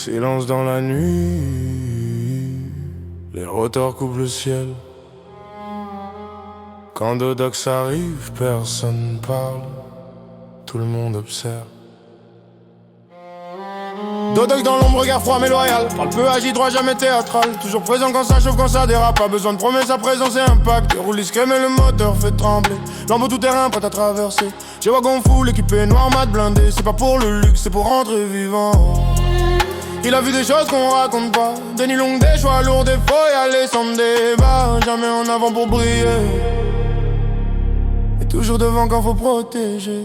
Silence dans la nuit, les rotors couvrent le ciel. Quand Dodox arrive, personne parle, tout le monde observe. Dodox dans l'ombre, regard froid mais loyal. Parle peu, agit droit, jamais théâtral. Toujours présent quand ça chauffe, quand ça dérape. Pas besoin de promesses, sa présence et impact. Roule discret mais le moteur fait trembler. Lambeau tout terrain, prêt à traverser. J'ai wagon full, équipé noir, mat blindé. C'est pas pour le luxe, c'est pour rentrer vivant. Il a vu des choses qu'on raconte pas. Des nuits longues, des choix lourds, des faut y aller sans débat. Jamais en avant pour briller, et toujours devant quand faut protéger.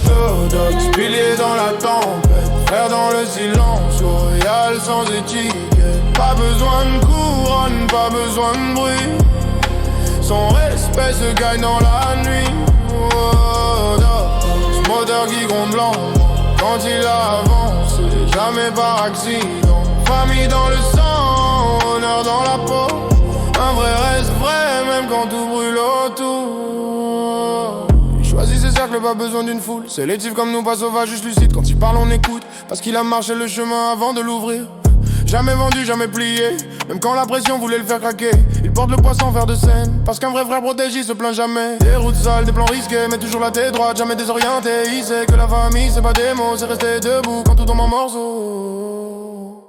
Dodox, pilier dans la tempête, frère dans le silence, loyal sans étiquette. Pas besoin de couronne, pas besoin de bruit. Son respect se gagne dans la nuit. Dodox, moteur qui gronde lent quand il avance, jamais par accident. Famille dans le sang, honneur dans la peau. Un vrai reste vrai, même quand tout brûle autour. Il choisit ses cercles, pas besoin d'une foule. Sélectif comme nous, pas sauvage, juste lucide. Quand il parle, on écoute, parce qu'il a marché le chemin avant de l'ouvrir. Jamais vendu, jamais plié, même quand la pression voulait le faire craquer. Il porte le poids sans faire de scène, parce qu'un vrai frère protégé se plaint jamais. Des routes sales, des plans risqués, mais toujours la tête droite, jamais désorienté. Il sait que la famille c'est pas des mots, c'est rester debout quand tout tombe en morceaux.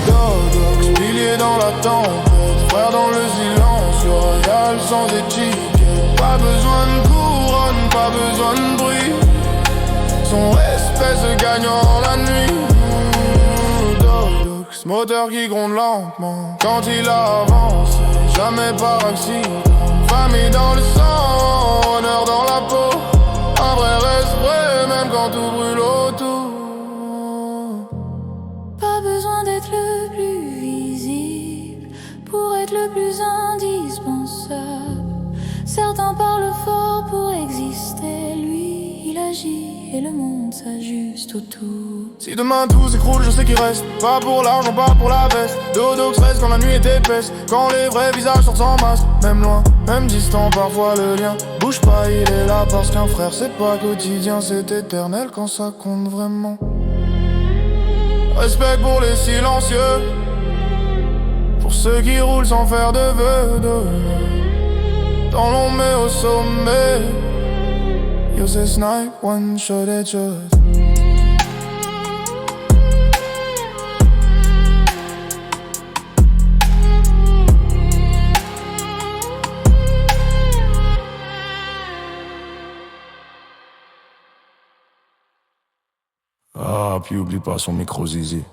Dodox, pilier dans la tempête, frère dans le silence, royal sans étiquette. Pas besoin de couronne, pas besoin de bruit. Son respect se gagne en la nuit. Dodox, moteur qui gronde lentement quand il avance, jamais par accident. Famille dans le sang, honneur dans la peau. Un vrai reste vrai, même quand tout brûle autour. Pas besoin d'être le plus visible pour être le plus indispensable. Certains parlent fort pour exister, lui il agit et le monde s'ajuste autour. Si demain tout s'écroule, je sais qu'il reste pas pour l'argent, pas pour la veste. Dodox reste quand la nuit est épaisse, quand les vrais visages sortent sans masque. Même loin, même distant, parfois le lien bouge pas, il est là parce qu'un frère c'est pas quotidien, c'est éternel quand ça compte vraiment. Respect pour les silencieux, pour ceux qui roulent sans faire de vœux. Dans l'ombre mais au sommet, yo c'est snipe, one shot et just. Ah, puis oublie pas son micro zizi.